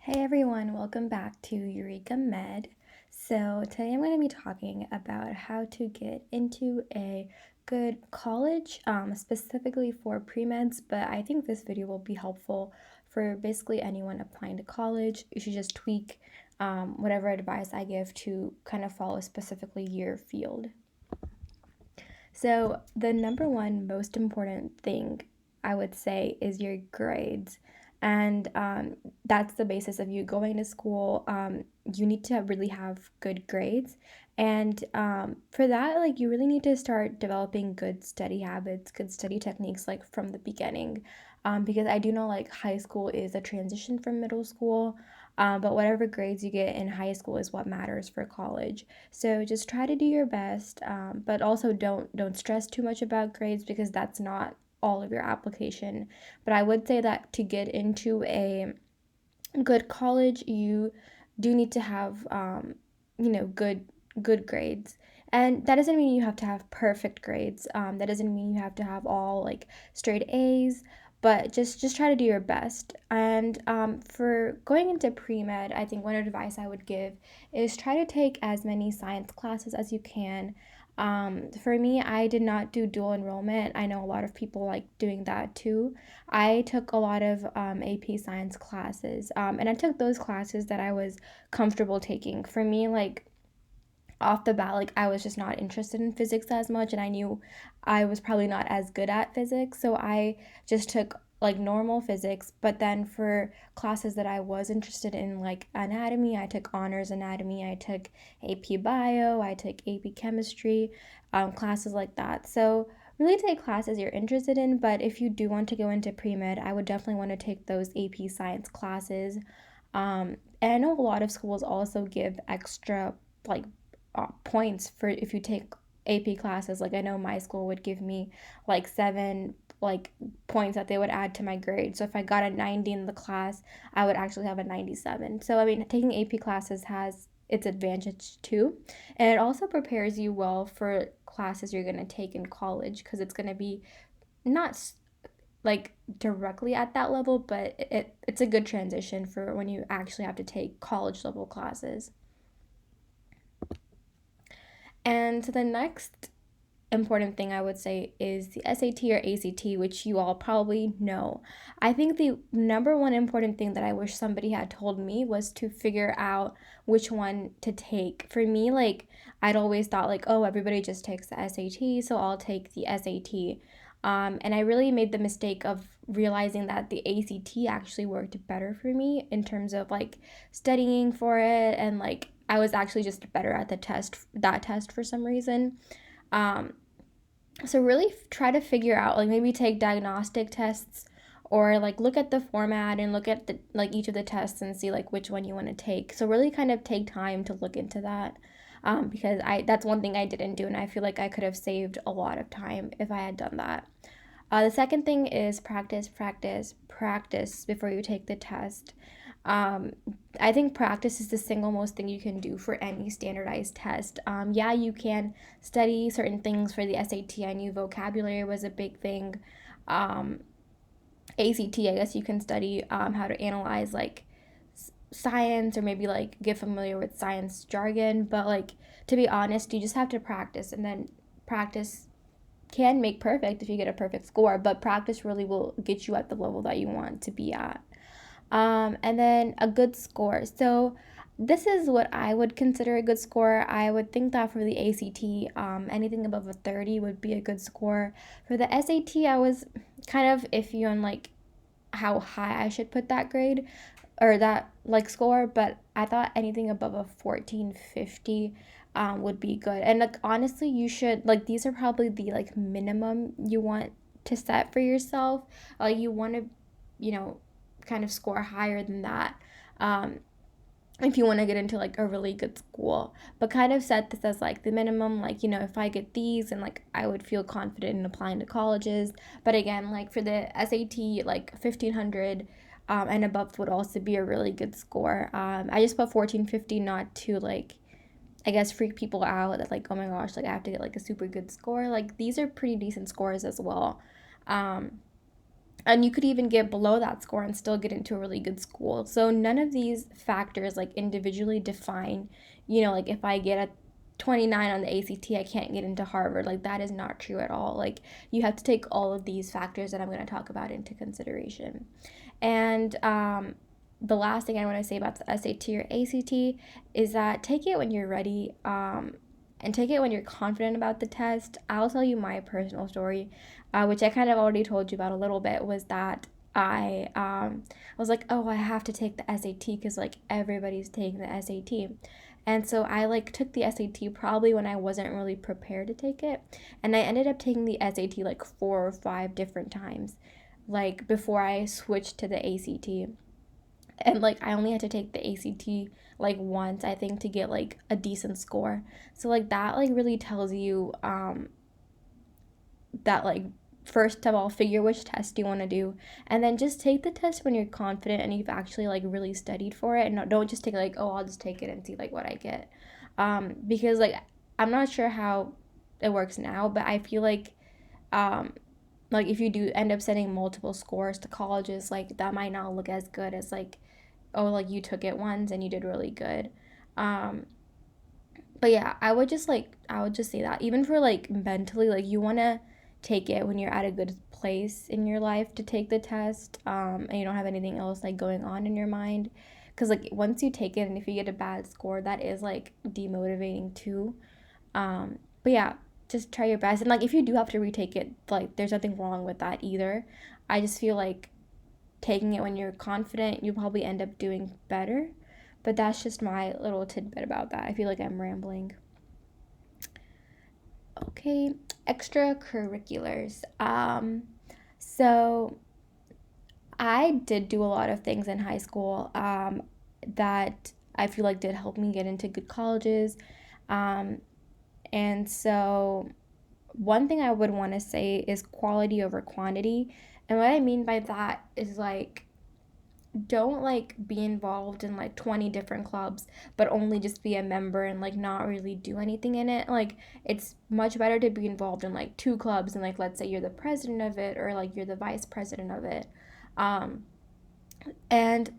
Hey everyone, welcome back to EurekaMed. So, today I'm going to be talking about how to get into a good college, specifically for pre-meds, but I think this video will be helpful for basically anyone applying to college. You should just tweak whatever advice I give to kind of follow specifically your field. So, the number one most important thing I would say is your grades. And that's the basis of you going to school. You need to really have good grades. And for that, like, you really need to start developing good study habits, good study techniques, like from the beginning. Because I do know, like, high school is a transition from middle school. But whatever grades you get in high school is what matters for college. So just try to do your best, but also don't stress too much about grades because that's not all of your application. But I would say that to get into a good college, you do need to have good grades. And that doesn't mean you have to have perfect grades. That doesn't mean you have to have all like straight A's, but just try to do your best. And for going into pre-med, I think one advice I would give is try to take as many science classes as you can. For me, I did not do dual enrollment. I know a lot of people like doing that too. I took a lot of AP science classes, and I took those classes that I was comfortable taking. For me, like off the bat, like I was just not interested in physics as much, and I knew I was probably not as good at physics, so I just took like normal physics. But then for classes that I was interested in, like anatomy, I took honors anatomy, I took AP bio, I took AP chemistry, classes like that. So really take classes you're interested in, but if you do want to go into pre-med, I would definitely want to take those AP science classes. And I know a lot of schools also give extra like points for if you take AP classes. Like I know my school would give me like 7 like points that they would add to my grade. So if I got a 90 in the class, I would actually have a 97. So I mean, taking AP classes has its advantage too. And it also prepares you well for classes you're going to take in college because it's going to be not like directly at that level, but it's a good transition for when you actually have to take college level classes. And so the next important thing I would say is the SAT or ACT, which you all probably know. I think the number one important thing that I wish somebody had told me was to figure out which one to take. For me, like, I'd always thought, like, oh, everybody just takes the SAT, so I'll take the SAT. And I really made the mistake of realizing that the ACT actually worked better for me in terms of like studying for it, and like I was actually just better at that test for some reason. Um, so really try to figure out, like, maybe take diagnostic tests or like look at the format and look at the like each of the tests and see like which one you want to take. So really kind of take time to look into that. Because I that's one thing I didn't do, and I feel like I could have saved a lot of time if I had done that. The second thing is practice, practice, practice before you take the test. Um, I think practice is the single most thing you can do for any standardized test. Yeah, you can study certain things for the SAT. I knew vocabulary was a big thing. Um, ACT, I guess you can study how to analyze like science or maybe like get familiar with science jargon. But like, to be honest, you just have to practice, and then practice can make perfect if you get a perfect score, but practice really will get you at the level that you want to be at. And then a good score. So this is what I would consider a good score. I would think that for the ACT, anything above a 30 would be a good score. For the SAT, I was kind of iffy on like how high I should put that grade or that like score, but I thought anything above a 1450 would be good. And like honestly, you should like these are probably the like minimum you want to set for yourself. Like you want to, you know, kind of score higher than that. Um, if you want to get into like a really good school, but kind of set this as like the minimum, like, you know, if I get these, and like I would feel confident in applying to colleges. But again, like for the SAT, like 1500 and above would also be a really good score. I just put 1450 not to like, I guess, freak people out that like, oh my gosh, like I have to get like a super good score. Like these are pretty decent scores as well. um And you could even get below that score and still get into a really good school. So none of these factors like individually define, like if I get a 29 on the ACT, I can't get into Harvard. Like that is not true at all. Like you have to take all of these factors that I'm going to talk about into consideration. And the last thing I want to say about the SAT or ACT is that take it when you're ready, and take it when you're confident about the test. I'll tell you my personal story, which I kind of already told you about a little bit, was that I was like, oh, I have to take the SAT because like everybody's taking the SAT. And so I like took the SAT probably when I wasn't really prepared to take it. And I ended up taking the SAT like 4 or 5 different times, like before I switched to the ACT. And like I only had to take the ACT like once, I think, to get like a decent score. So like that like really tells you that like first of all figure which test you want to do, and then just take the test when you're confident and you've actually like really studied for it, and don't just take like, oh, I'll just take it and see like what I get. Because like I'm not sure how it works now, but I feel um like if you do end up sending multiple scores to colleges, like that might not look as good as like, oh, like you took it once and you did really good. um but yeah, I would just say that even for like mentally, like you want to take it when you're at a good place in your life to take the test, and you don't have anything else like going on in your mind, because like once you take it and if you get a bad score, that is like demotivating too. But yeah, just try your best, and like if you do have to retake it, like there's nothing wrong with that either. I just feel like taking it when you're confident, you probably end up doing better. But that's just my little tidbit about that. I feel like I'm rambling. Okay, extracurriculars. So I did do a lot of things in high school that I feel like did help me get into good colleges. Um, and so one thing I would want to say is quality over quantity. And what I mean by that is like don't like be involved in like 20 different clubs but only just be a member and like not really do anything in it. Like it's much better to be involved in like 2 clubs and like let's say you're the president of it or like you're the vice president of it. um and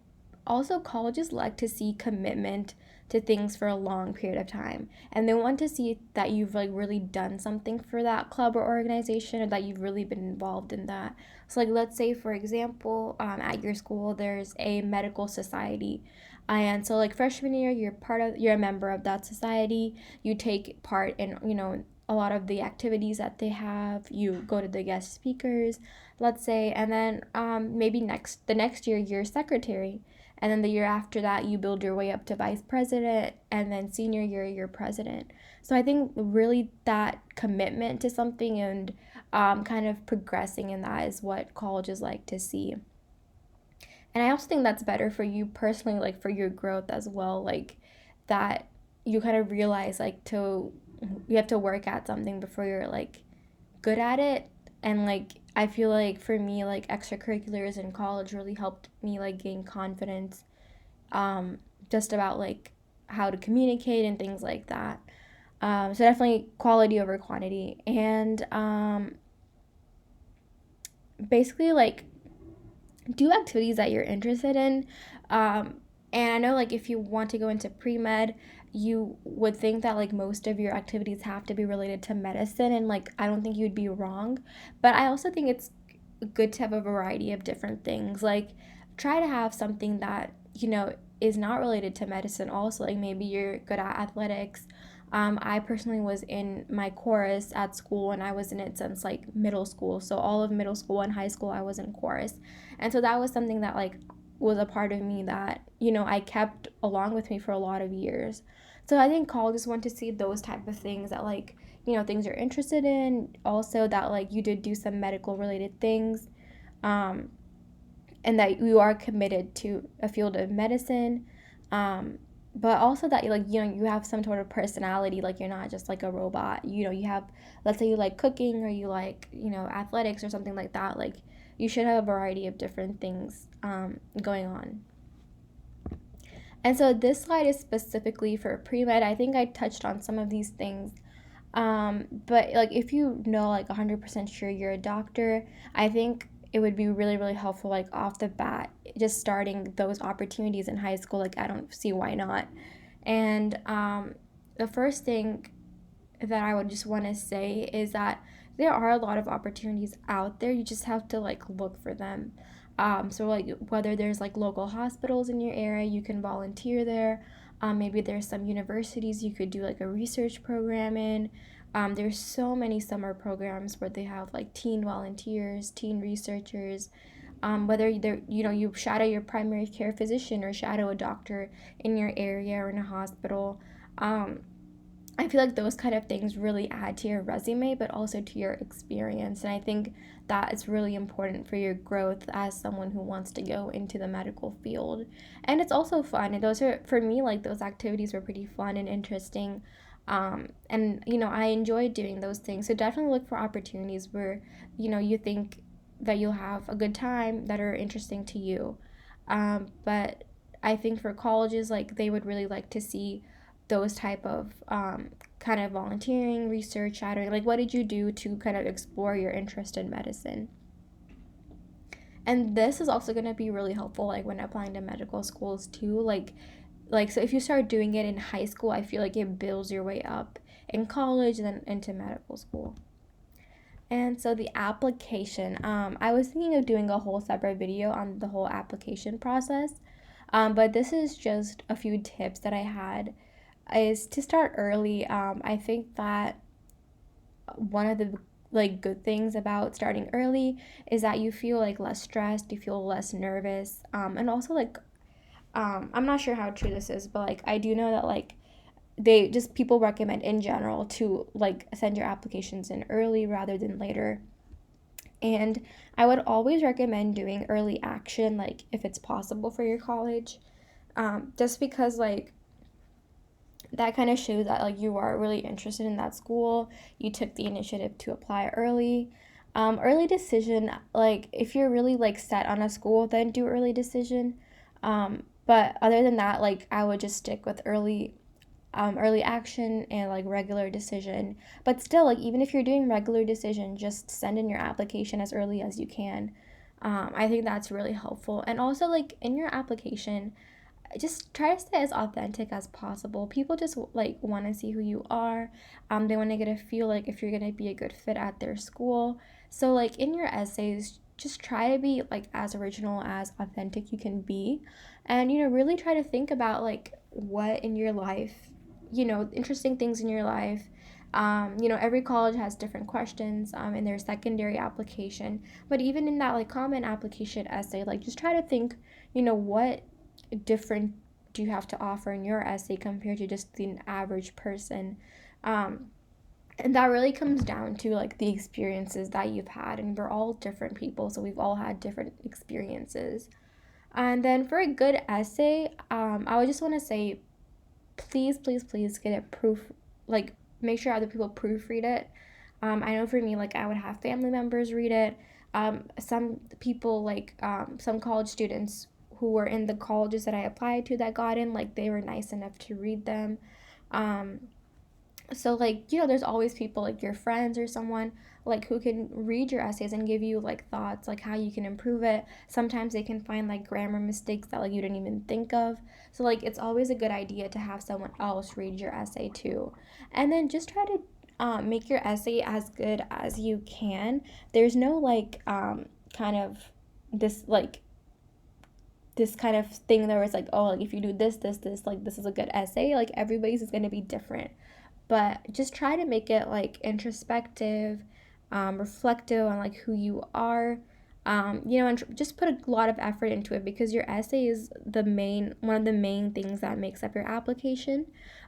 also, colleges like to see commitment to things for a long period of time. And they want to see that you've like really done something for that club or organization, or that you've really been involved in that. So like let's say for example, at your school there's a medical society. And so like freshman year you're a member of that society. You take part in, a lot of the activities that they have. You go to the guest speakers, let's say, and then maybe the next year you're secretary, and then the year after that you build your way up to vice president, and then senior year you're president. So I think really that commitment to something and kind of progressing in that is what colleges like to see. And I also think that's better for you personally, like for your growth as well, like that you kind of realize like to you have to work at something before you're like good at it. And like I feel like for me, like extracurriculars in college really helped me like gain confidence, just about like how to communicate and things like that. So definitely quality over quantity. And basically like do activities that you're interested in. And I know like if you want to go into pre-med, you would think that like most of your activities have to be related to medicine, and like I don't think you'd be wrong. But I also think it's good to have a variety of different things. Like try to have something that, is not related to medicine also. Like maybe you're good at athletics. I personally was in my chorus at school, and I was in it since like middle school. So all of middle school and high school I was in chorus. And so that was something that like was a part of me that, I kept along with me for a lot of years. So I think colleges want to see those type of things, that like, things you're interested in. Also that like you did do some medical related things, um, and that you are committed to a field of medicine. But also that like, you have some sort of personality, like you're not just like a robot. You have, let's say you like cooking, or you like, athletics or something like that. Like you should have a variety of different things going on. And so this slide is specifically for pre-med. I think I touched on some of these things. But like if you know like 100% sure you're a doctor, I think it would be really, really helpful, like off the bat, just starting those opportunities in high school. Like, I don't see why not. And the first thing that I would just want to say is that there are a lot of opportunities out there. You just have to like look for them. So like whether there's like local hospitals in your area, you can volunteer there. Maybe there's some universities you could do like a research program in. There's so many summer programs where they have like teen volunteers, teen researchers. Whether they're, you shadow your primary care physician or shadow a doctor in your area or in a hospital. I feel like those kind of things really add to your resume, but also to your experience. And I think that is really important for your growth as someone who wants to go into the medical field. And it's also fun. And those are, for me, like those activities were pretty fun and interesting. And I enjoyed doing those things. So definitely look for opportunities where, you think that you'll have a good time that are interesting to you. But I think for colleges, like they would really like to see those type of kind of volunteering, research, shadowing. Like, what did you do to kind of explore your interest in medicine? And this is also going to be really helpful, like when applying to medical schools too. Like so, if you start doing it in high school, I feel like it builds your way up in college and then into medical school. And so the application, I was thinking of doing a whole separate video on the whole application process, but this is just a few tips that I had is to start early. I think that one of the like good things about starting early is that you feel like less stressed, you feel less nervous, and also like I'm not sure how true this is, but like I do know that like they just people recommend in general to like send your applications in early rather than later. And I would always recommend doing early action, like if it's possible for your college, just because like that kind of shows that like you are really interested in that school. You took the initiative to apply early. Early decision, like if you're really like set on a school, then do early decision. But other than that, like I would just stick with early action and like regular decision. But still, like even if you're doing regular decision, just send in your application as early as you can. I think that's really helpful. And also like in your application, just try to stay as authentic as possible. People just like want to see who you are. They want to get a feel like if you're gonna be a good fit at their school. So like in your essays, just try to be like as original, as authentic you can be, and really try to think about like what in your life, interesting things in your life. Every college has different questions in their secondary application, but even in that like common application essay, like just try to think, what different do you have to offer in your essay compared to just the average person. And that really comes down to like the experiences that you've had, and we're all different people, so we've all had different experiences. And then for a good essay, I would just want to say, please, please, please get it proof, like make sure other people proofread it. I know for me, like I would have family members read it. Some people, like some college students who were in the colleges that I applied to that got in, like they were nice enough to read them. Um, so like there's always people like your friends or someone like who can read your essays and give you like thoughts like how you can improve it. Sometimes they can find like grammar mistakes that like you didn't even think of. So like it's always a good idea to have someone else read your essay too. And then just try to make your essay as good as you can. There's no like kind of this like this kind of thing that was like, oh, like if you do this, like this is a good essay. Like everybody's is going to be different, but just try to make it like introspective, reflective on like who you are. And just put a lot of effort into it, because your essay is one of the main things that makes up your application.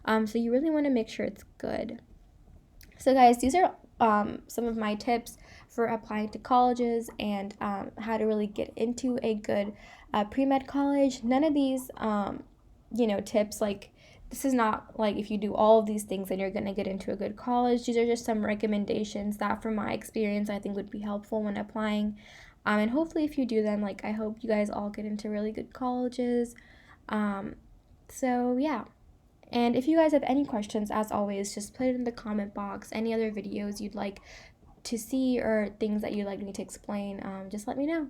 So you really want to make sure it's good. So guys, these are some of my tips for applying to colleges and how to really get into a good pre-med college. None of these, tips, like this is not like if you do all of these things then you're going to get into a good college. These are just some recommendations that from my experience I think would be helpful when applying. And hopefully if you do them, like I hope you guys all get into really good colleges. So yeah. And if you guys have any questions, as always, just put it in the comment box. Any other videos you'd like to see or things that you'd like me to explain, just let me know.